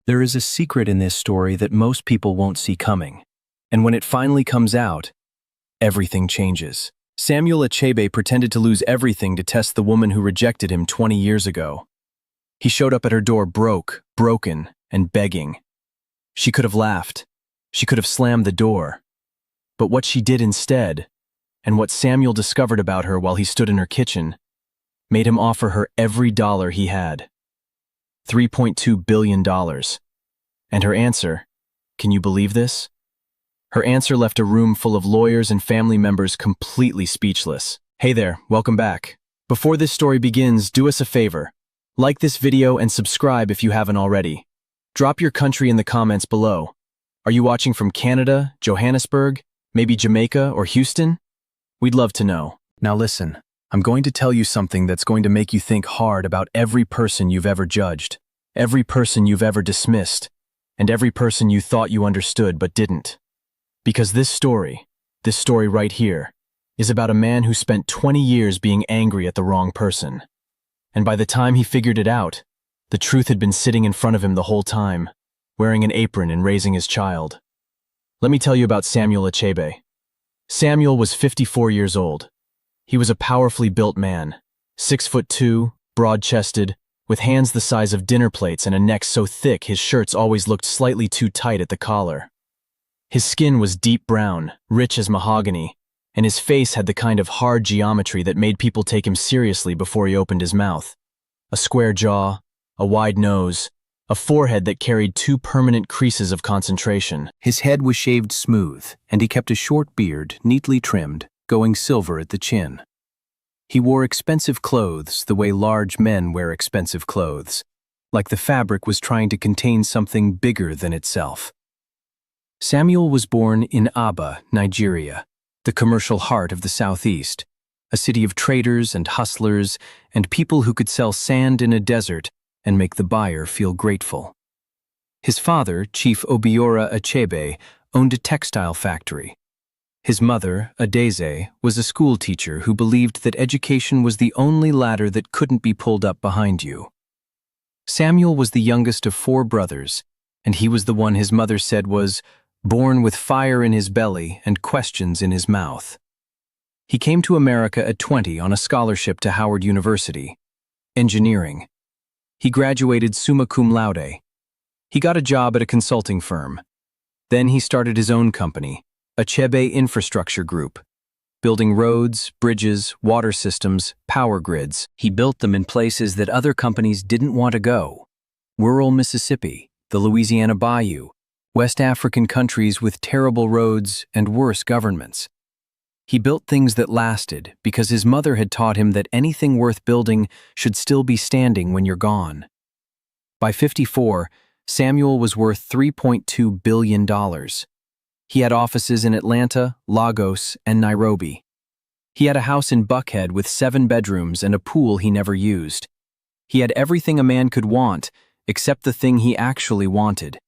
There is a secret in this story that most people won't see coming. And when it finally comes out, everything changes. Samuel Achebe pretended to lose everything to test the woman who rejected him 20 years ago. He showed up at her door broken, and begging. She could have laughed. She could have slammed the door. But what she did instead, and what Samuel discovered about her while he stood in her kitchen, made him offer her every dollar he had. $3.2 billion. And her answer, can you believe this? Her answer left a room full of lawyers and family members completely speechless. Hey there, welcome back. Before this story begins, do us a favor. Like this video and subscribe if you haven't already. Drop your country in the comments below. Are you watching from Canada, Johannesburg, maybe Jamaica or Houston? We'd love to know. Now listen, I'm going to tell you something that's going to make you think hard about every person you've ever judged, every person you've ever dismissed, and every person you thought you understood but didn't. Because this story right here, is about a man who spent 20 years being angry at the wrong person. And by the time he figured it out, the truth had been sitting in front of him the whole time, wearing an apron and raising his child. Let me tell you about Samuel Achebe. Samuel was 54 years old. He was a powerfully built man, 6'2", broad-chested, with hands the size of dinner plates and a neck so thick his shirts always looked slightly too tight at the collar. His skin was deep brown, rich as mahogany, and his face had the kind of hard geometry that made people take him seriously before he opened his mouth. A square jaw, a wide nose, a forehead that carried 2 permanent creases of concentration. His head was shaved smooth, and he kept a short beard, neatly trimmed, going silver at the chin. He wore expensive clothes the way large men wear expensive clothes, like the fabric was trying to contain something bigger than itself. Samuel was born in Aba, Nigeria, the commercial heart of the Southeast, a city of traders and hustlers and people who could sell sand in a desert and make the buyer feel grateful. His father, Chief Obiora Achebe, owned a textile factory. His mother, Adeze, was a school teacher who believed that education was the only ladder that couldn't be pulled up behind you. Samuel was the youngest of 4 brothers, and he was the one his mother said was born with fire in his belly and questions in his mouth. He came to America at 20 on a scholarship to Howard University, engineering. He graduated summa cum laude. He got a job at a consulting firm. Then he started his own company, Achebe Infrastructure Group, building roads, bridges, water systems, power grids. He built them in places that other companies didn't want to go. Rural Mississippi, the Louisiana Bayou, West African countries with terrible roads and worse governments. He built things that lasted because his mother had taught him that anything worth building should still be standing when you're gone. By 54, Samuel was worth $3.2 billion. He had offices in Atlanta, Lagos, and Nairobi. He had a house in Buckhead with 7 bedrooms and a pool he never used. He had everything a man could want, except the thing he actually wanted,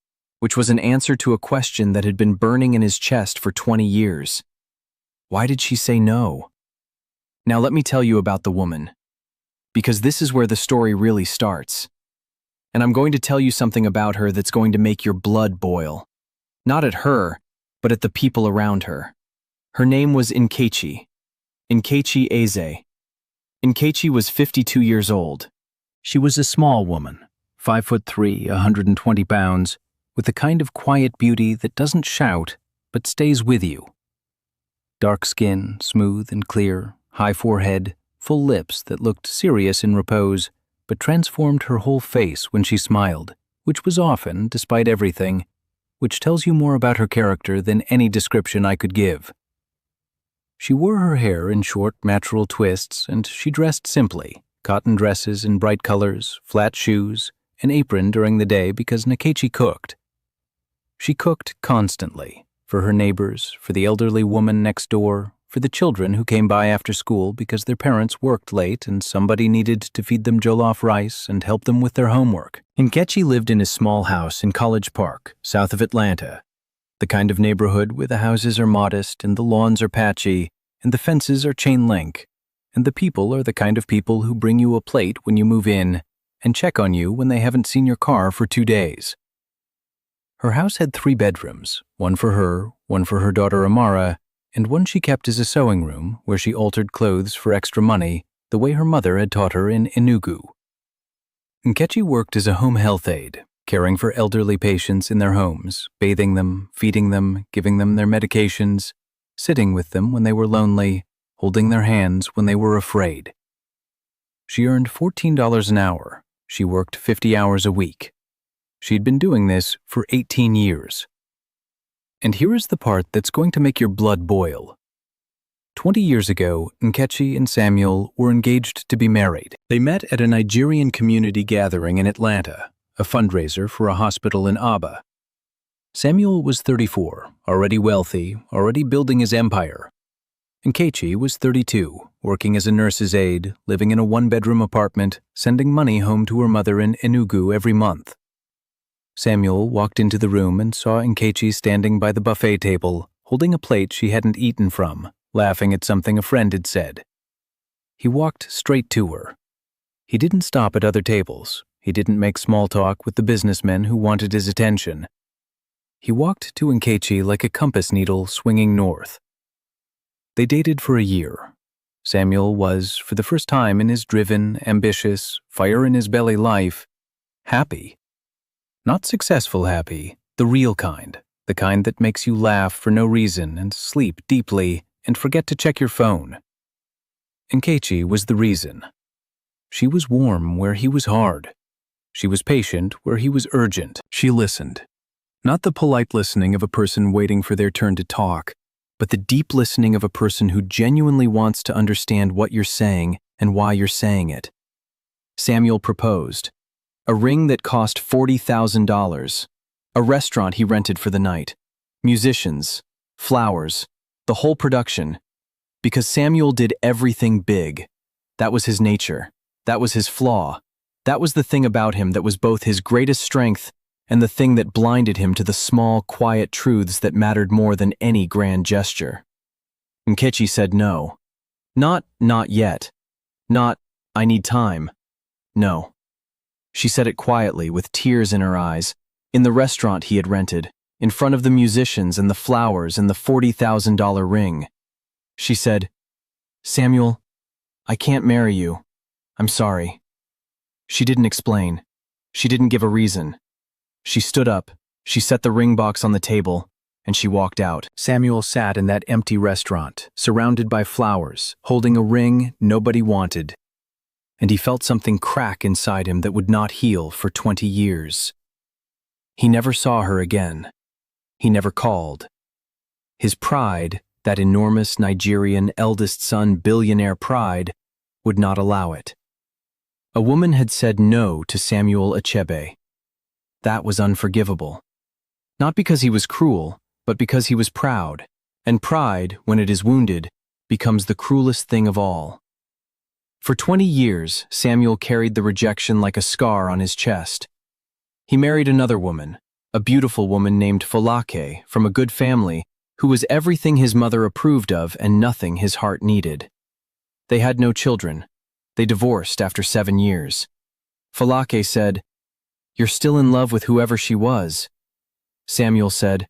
which was an answer to a question that had been burning in his chest for 20 years. Why did she say no? Now let me tell you about the woman, because this is where the story really starts. And I'm going to tell you something about her that's going to make your blood boil. Not at her, but at the people around her. Her name was Nkechi Eze. Nkechi was 52 years old. She was a small woman, 5'3", 120 pounds, with the kind of quiet beauty that doesn't shout, but stays with you. Dark skin, smooth and clear, high forehead, full lips that looked serious in repose, but transformed her whole face when she smiled, which was often, despite everything, which tells you more about her character than any description I could give. She wore her hair in short, natural twists, and she dressed simply, cotton dresses in bright colors, flat shoes, an apron during the day because Nkechi cooked. She cooked constantly, for her neighbors, for the elderly woman next door, for the children who came by after school because their parents worked late and somebody needed to feed them jollof rice and help them with their homework. Nkechi lived in a small house in College Park, south of Atlanta, the kind of neighborhood where the houses are modest and the lawns are patchy and the fences are chain link, and the people are the kind of people who bring you a plate when you move in and check on you when they haven't seen your car for 2 days. Her house had 3 bedrooms, one for her daughter Amara, and one she kept as a sewing room where she altered clothes for extra money the way her mother had taught her in Enugu. Nkechi worked as a home health aide, caring for elderly patients in their homes, bathing them, feeding them, giving them their medications, sitting with them when they were lonely, holding their hands when they were afraid. She earned $14 an hour. She worked 50 hours a week. She'd been doing this for 18 years. And here is the part that's going to make your blood boil. 20 years ago, Nkechi and Samuel were engaged to be married. They met at a Nigerian community gathering in Atlanta, a fundraiser for a hospital in Aba. Samuel was 34, already wealthy, already building his empire. Nkechi was 32, working as a nurse's aide, living in a 1-bedroom apartment, sending money home to her mother in Enugu every month. Samuel walked into the room and saw Nkechi standing by the buffet table, holding a plate she hadn't eaten from, laughing at something a friend had said. He walked straight to her. He didn't stop at other tables. He didn't make small talk with the businessmen who wanted his attention. He walked to Nkechi like a compass needle swinging north. They dated for a year. Samuel was, for the first time in his driven, ambitious, fire-in-his-belly life, happy. Not successful happy, the real kind, the kind that makes you laugh for no reason and sleep deeply and forget to check your phone. Nkechi was the reason. She was warm where he was hard. She was patient where he was urgent. She listened. Not the polite listening of a person waiting for their turn to talk, but the deep listening of a person who genuinely wants to understand what you're saying and why you're saying it. Samuel proposed. A ring that cost $40,000. A restaurant he rented for the night. Musicians. Flowers. The whole production. Because Samuel did everything big. That was his nature. That was his flaw. That was the thing about him that was both his greatest strength and the thing that blinded him to the small, quiet truths that mattered more than any grand gesture. Nkechi said no. Not yet. Not, I need time. No. She said it quietly, with tears in her eyes, in the restaurant he had rented, in front of the musicians and the flowers and the $40,000 ring. She said, Samuel, I can't marry you. I'm sorry. She didn't explain. She didn't give a reason. She stood up, she set the ring box on the table, and she walked out. Samuel sat in that empty restaurant, surrounded by flowers, holding a ring nobody wanted. And he felt something crack inside him that would not heal for 20 years. He never saw her again. He never called. His pride, that enormous Nigerian eldest son billionaire pride, would not allow it. A woman had said no to Samuel Achebe. That was unforgivable. Not because he was cruel, but because he was proud, and pride, when it is wounded, becomes the cruelest thing of all. For 20 years, Samuel carried the rejection like a scar on his chest. He married another woman, a beautiful woman named Falake, from a good family, who was everything his mother approved of and nothing his heart needed. They had no children. They divorced after 7 years. Falake said, "You're still in love with whoever she was." Samuel said,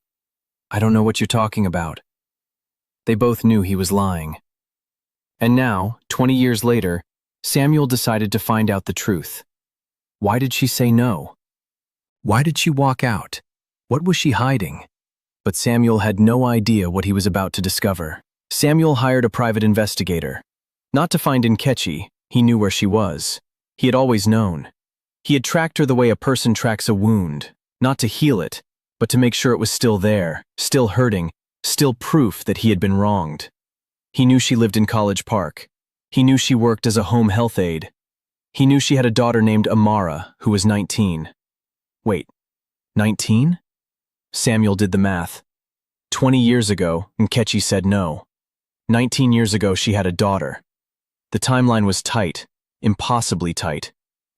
"I don't know what you're talking about." They both knew he was lying. And now, 20 years later, Samuel decided to find out the truth. Why did she say no? Why did she walk out? What was she hiding? But Samuel had no idea what he was about to discover. Samuel hired a private investigator. Not to find Nkechi, he knew where she was. He had always known. He had tracked her the way a person tracks a wound, not to heal it, but to make sure it was still there, still hurting, still proof that he had been wronged. He knew she lived in College Park. He knew she worked as a home health aide. He knew she had a daughter named Amara, who was 19. Wait, 19? Samuel did the math. 20 years ago, Nkechi said no. 19 years ago, she had a daughter. The timeline was tight, impossibly tight,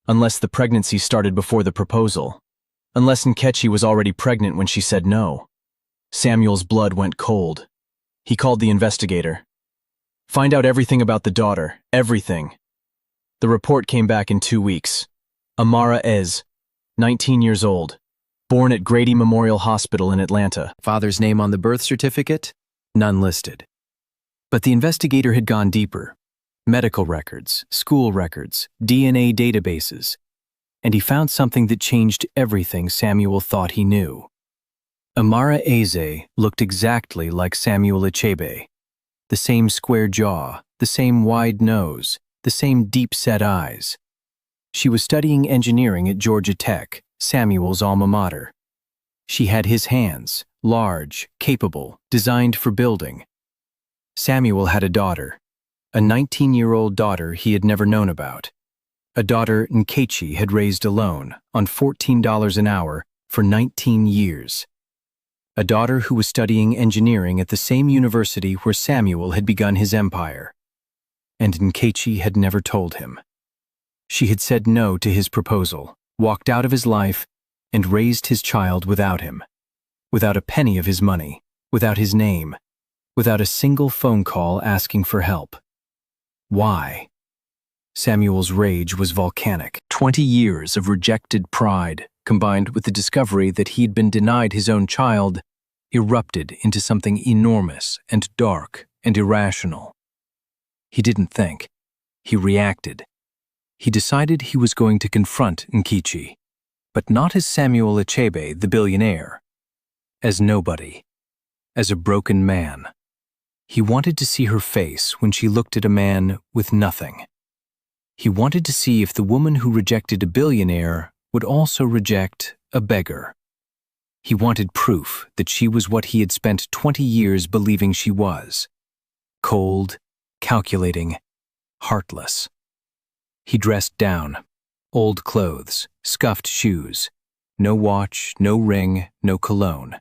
unless the pregnancy started before the proposal, unless Nkechi was already pregnant when she said no. Samuel's blood went cold. He called the investigator. "Find out everything about the daughter, everything." The report came back in 2 weeks. Amara Ez, 19 years old, Born at Grady Memorial Hospital in Atlanta. Father's name on the birth certificate? None listed. But the investigator had gone deeper. Medical records, school records, DNA databases. And he found something that changed everything Samuel thought he knew. Amara Eze looked exactly like Samuel Achebe. The same square jaw, the same wide nose, the same deep-set eyes. She was studying engineering at Georgia Tech, Samuel's alma mater. She had his hands, large, capable, designed for building. Samuel had a daughter, a 19-year-old daughter he had never known about. A daughter Nkechi had raised alone on $14 an hour for 19 years. A daughter who was studying engineering at the same university where Samuel had begun his empire. And Nkechi had never told him. She had said no to his proposal, walked out of his life, and raised his child without him. Without a penny of his money, without his name, without a single phone call asking for help. Why? Samuel's rage was volcanic. 20 years of rejected pride, combined with the discovery that he'd been denied his own child, erupted into something enormous and dark and irrational. He didn't think. He reacted. He decided he was going to confront Nkechi, but not as Samuel Achebe, the billionaire. As nobody. As a broken man. He wanted to see her face when she looked at a man with nothing. He wanted to see if the woman who rejected a billionaire would also reject a beggar. He wanted proof that she was what he had spent 20 years believing she was. Cold, calculating, heartless. He dressed down. Old clothes, scuffed shoes. No watch, no ring, no cologne.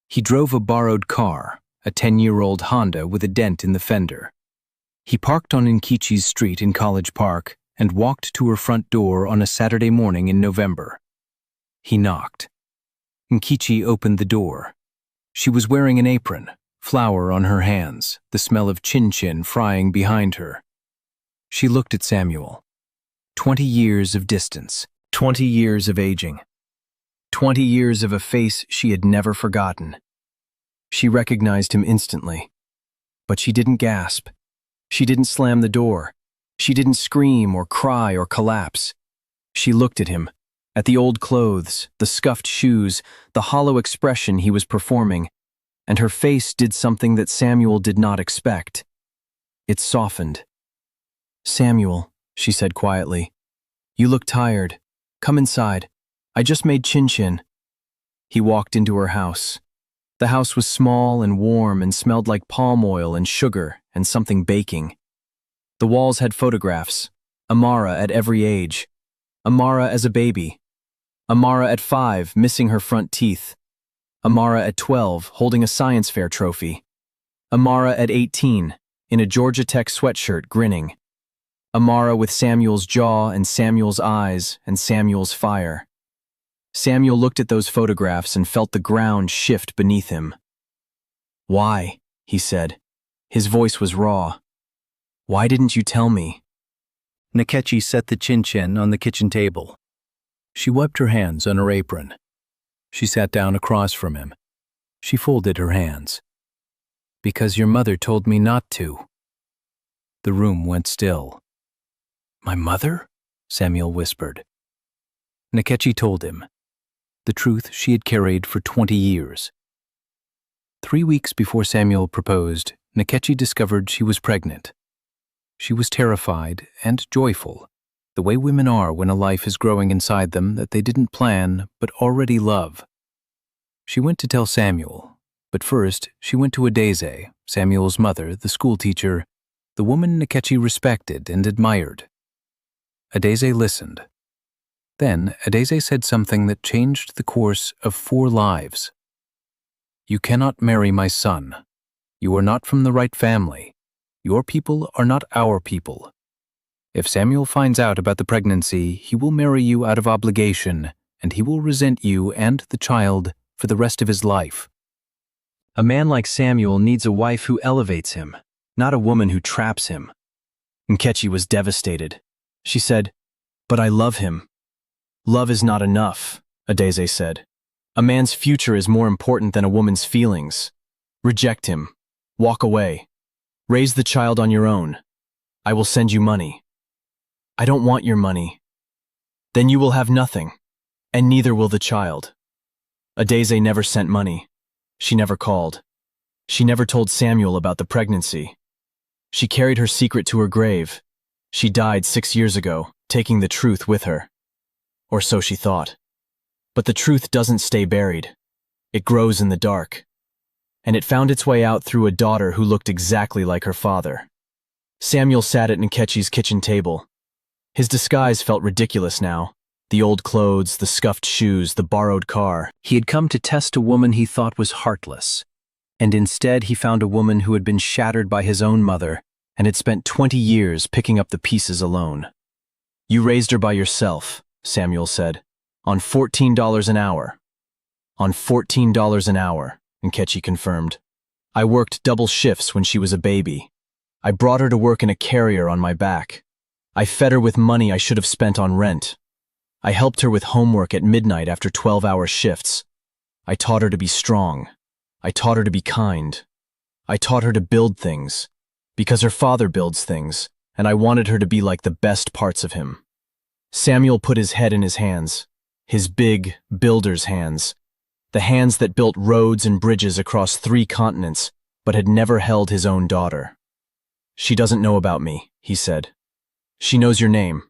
He drove a borrowed car, a 10-year-old Honda with a dent in the fender. He parked on Nkechi's street in College Park and walked to her front door on a Saturday morning in November. He knocked. Nkechi opened the door. She was wearing an apron, flour on her hands, the smell of chin-chin frying behind her. She looked at Samuel. 20 years of distance, 20 years of aging, 20 years of a face she had never forgotten. She recognized him instantly, but she didn't gasp. She didn't slam the door. She didn't scream or cry or collapse. She looked at him, at the old clothes, the scuffed shoes, the hollow expression he was performing, and her face did something that Samuel did not expect. It softened. "Samuel," she said quietly, "you look tired. Come inside. I just made chin-chin." He walked into her house. The house was small and warm and smelled like palm oil and sugar and something baking. The walls had photographs. Amara at every age. Amara as a baby. Amara at 5, missing her front teeth. Amara at 12, holding a science fair trophy. Amara at 18, in a Georgia Tech sweatshirt, grinning. Amara with Samuel's jaw and Samuel's eyes and Samuel's fire. Samuel looked at those photographs and felt the ground shift beneath him. "Why?" he said. His voice was raw. "Why didn't you tell me?" Nkechi set the chin-chin on the kitchen table. She wiped her hands on her apron. She sat down across from him. She folded her hands. "Because your mother told me not to." The room went still. "My mother?" Samuel whispered. Nkechi told him. The truth she had carried for 20 years. 3 weeks before Samuel proposed, Nkechi discovered she was pregnant. She was terrified and joyful, the way women are when a life is growing inside them that they didn't plan but already love. She went to tell Samuel, but first she went to Adeze, Samuel's mother, the schoolteacher, the woman Nkechi respected and admired. Adeze listened. Then Adeze said something that changed the course of 4 lives. "You cannot marry my son. You are not from the right family. Your people are not our people. If Samuel finds out about the pregnancy, he will marry you out of obligation, and he will resent you and the child for the rest of his life. A man like Samuel needs a wife who elevates him, not a woman who traps him." Nkechi was devastated. She said, "But I love him." "Love is not enough," Adeze said. A man's future is more important than a woman's feelings. Reject him. Walk away. Raise the child on your own. I will send you money. I don't want your money. Then you will have nothing, and neither will the child. Adeze never sent money. She never called. She never told Samuel about the pregnancy. She carried her secret to her grave. She died 6 years ago, taking the truth with her. Or so she thought. But the truth doesn't stay buried. It grows in the dark. And it found its way out through a daughter who looked exactly like her father. Samuel sat at Nkechi's kitchen table. His disguise felt ridiculous now. The old clothes, the scuffed shoes, the borrowed car. He had come to test a woman he thought was heartless. And instead he found a woman who had been shattered by his own mother and had spent 20 years picking up the pieces alone. You raised her by yourself, Samuel said, on $14 an hour. On $14 an hour, Nkechi confirmed. I worked double shifts when she was a baby. I brought her to work in a carrier on my back. I fed her with money I should have spent on rent. I helped her with homework at midnight after 12-hour shifts. I taught her to be strong. I taught her to be kind. I taught her to build things, because her father builds things, and I wanted her to be like the best parts of him. Samuel put his head in his hands, his big, builder's hands, the hands that built roads and bridges across 3 continents, but had never held his own daughter. She doesn't know about me, he said. She knows your name.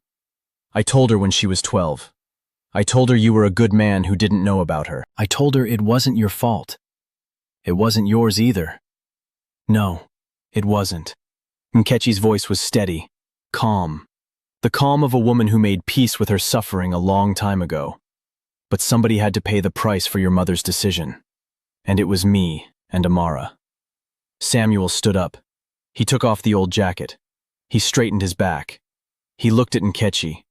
I told her when she was 12. I told her you were a good man who didn't know about her. I told her it wasn't your fault. It wasn't yours either. No, it wasn't. Nkechi's voice was steady, calm. The calm of a woman who made peace with her suffering a long time ago. But somebody had to pay the price for your mother's decision. And it was me and Amara. Samuel stood up. He took off the old jacket. He straightened his back. He looked at Nkechi,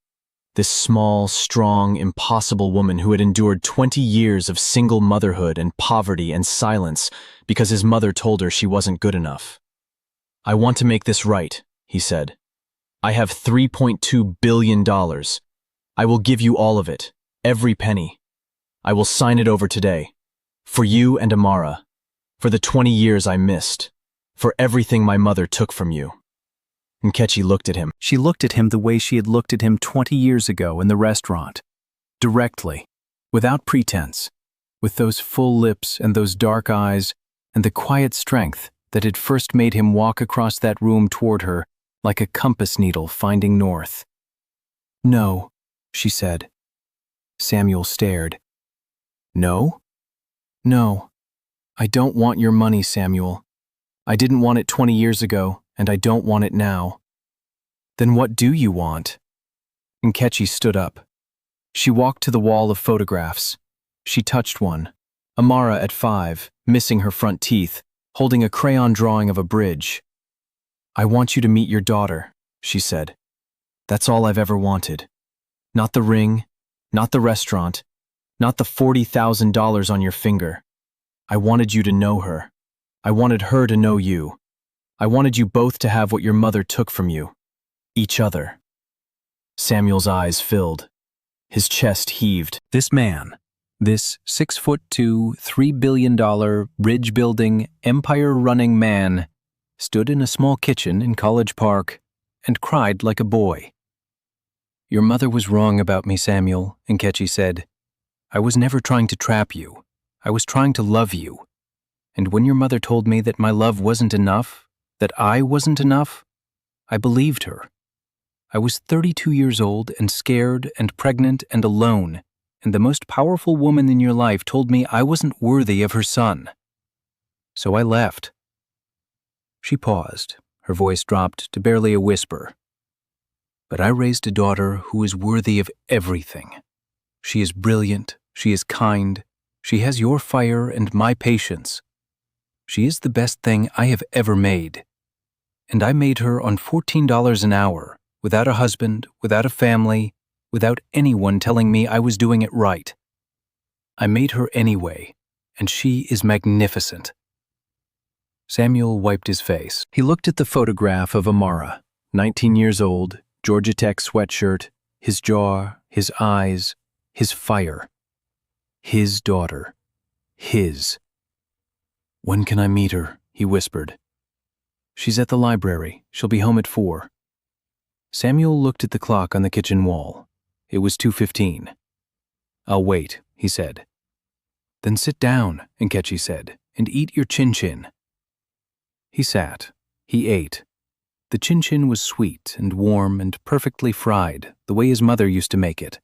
this small, strong, impossible woman who had endured 20 years of single motherhood and poverty and silence because his mother told her she wasn't good enough. I want to make this right, he said. I have $3.2 billion. I will give you all of it, every penny. I will sign it over today. For you and Amara. For the 20 years I missed. For everything my mother took from you. Nkechi looked at him. She looked at him the way she had looked at him 20 years ago in the restaurant. Directly, without pretense, with those full lips and those dark eyes and the quiet strength that had first made him walk across that room toward her like a compass needle finding north. No, she said. Samuel stared. No? No. I don't want your money, Samuel. I didn't want it 20 years ago, and I don't want it now. Then what do you want? Nkechi stood up. She walked to the wall of photographs. She touched one. Amara at 5, missing her front teeth, holding a crayon drawing of a bridge. I want you to meet your daughter, she said. That's all I've ever wanted. Not the ring, not the restaurant, not the $40,000 on your finger. I wanted you to know her. I wanted her to know you. I wanted you both to have what your mother took from you. Each other. Samuel's eyes filled. His chest heaved. This man, this 6'2", $3 billion, bridge-building, empire-running man, stood in a small kitchen in College Park and cried like a boy. Your mother was wrong about me, Samuel, Nkechi said. I was never trying to trap you. I was trying to love you. And when your mother told me that my love wasn't enough, that I wasn't enough, I believed her. I was 32 years old and scared and pregnant and alone, and the most powerful woman in your life told me I wasn't worthy of her son. So I left. She paused. Her voice dropped to barely a whisper. But I raised a daughter who is worthy of everything. She is brilliant. She is kind. She has your fire and my patience. She is the best thing I have ever made. And I made her on $14 an hour, without a husband, without a family, without anyone telling me I was doing it right. I made her anyway, and she is magnificent. Samuel wiped his face. He looked at the photograph of Amara, 19 years old, Georgia Tech sweatshirt, his jaw, his eyes, his fire. His daughter. His. "When can I meet her?" he whispered. "She's at the library. She'll be home at 4. Samuel looked at the clock on the kitchen wall. It was 2:15. "I'll wait," he said. "Then sit down," Nkechi said, "and eat your chin-chin." He sat. He ate. The chin-chin was sweet and warm and perfectly fried, the way his mother used to make it,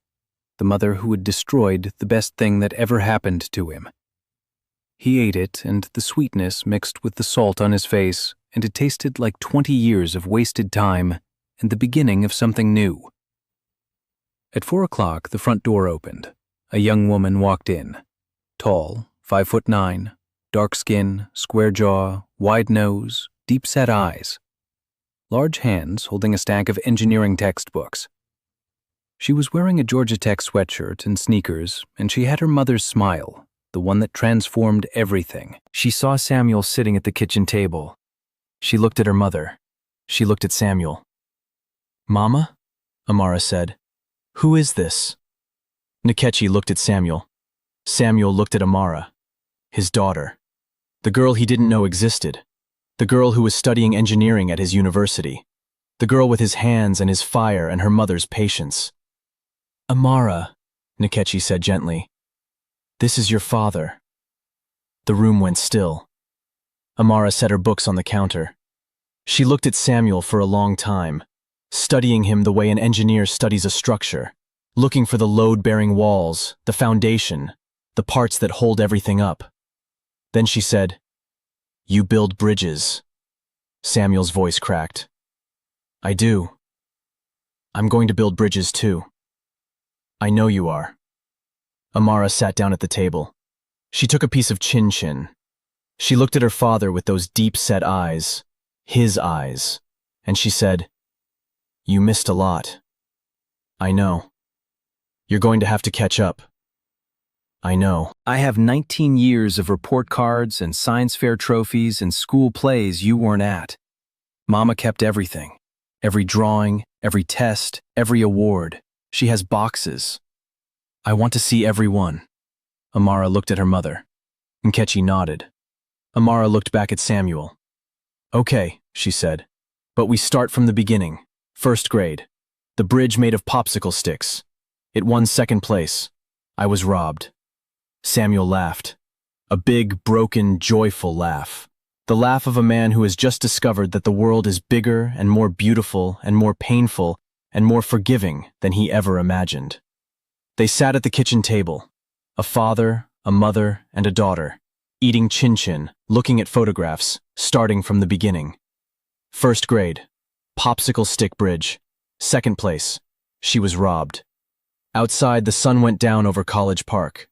the mother who had destroyed the best thing that ever happened to him. He ate it, and the sweetness mixed with the salt on his face, and it tasted like 20 years of wasted time and the beginning of something new. At 4 o'clock, the front door opened. A young woman walked in. Tall, 5'9", dark skin, square jaw, wide nose, deep-set eyes. Large hands holding a stack of engineering textbooks. She was wearing a Georgia Tech sweatshirt and sneakers, and she had her mother's smile, the one that transformed everything. She saw Samuel sitting at the kitchen table. She looked at her mother. She looked at Samuel. "Mama?" Amara said. "Who is this?" Nkechi looked at Samuel. Samuel looked at Amara. His daughter. The girl he didn't know existed. The girl who was studying engineering at his university. The girl with his hands and his fire and her mother's patience. "Amara," Nkechi said gently, "this is your father." The room went still. Amara set her books on the counter. She looked at Samuel for a long time, studying him the way an engineer studies a structure, looking for the load-bearing walls, the foundation, the parts that hold everything up. Then she said, "You build bridges." Samuel's voice cracked. "I do. I'm going to build bridges too." "I know you are." Amara sat down at the table. She took a piece of chin-chin. She looked at her father with those deep-set eyes, his eyes, and she said, "You missed a lot. I know. You're going to have to catch up. I know. I have 19 years of report cards and science fair trophies and school plays you weren't at. Mama kept everything. Every drawing, every test, every award. She has boxes. I want to see every one." Amara looked at her mother. Nkechi nodded. Amara looked back at Samuel. "Okay," she said, "but we start from the beginning. 1st grade. The bridge made of popsicle sticks. It won 2nd place. I was robbed." Samuel laughed. A big, broken, joyful laugh. The laugh of a man who has just discovered that the world is bigger and more beautiful and more painful and more forgiving than he ever imagined. They sat at the kitchen table, a father, a mother, and a daughter, eating chin-chin, looking at photographs, starting from the beginning. 1st grade, popsicle stick bridge, 2nd place. She was robbed. Outside, the sun went down over College Park.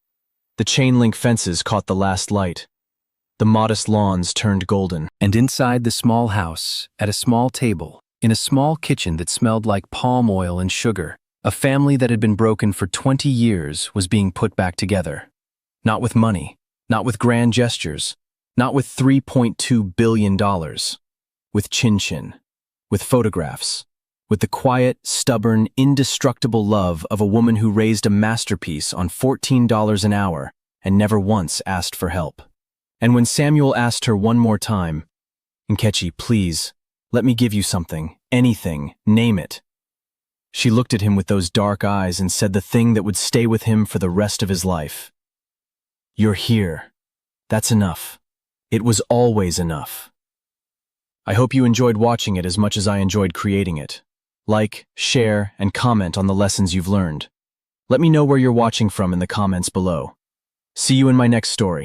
The chain-link fences caught the last light. The modest lawns turned golden. And inside the small house, at a small table, in a small kitchen that smelled like palm oil and sugar, a family that had been broken for 20 years was being put back together. Not with money, not with grand gestures, not with $3.2 billion. With chin-chin, with photographs, with the quiet, stubborn, indestructible love of a woman who raised a masterpiece on $14 an hour and never once asked for help. And when Samuel asked her one more time, "Nkechi, please, let me give you something, anything, name it," she looked at him with those dark eyes and said the thing that would stay with him for the rest of his life. "You're here. That's enough. It was always enough." I hope you enjoyed watching it as much as I enjoyed creating it. Like, share, and comment on the lessons you've learned. Let me know where you're watching from in the comments below. See you in my next story.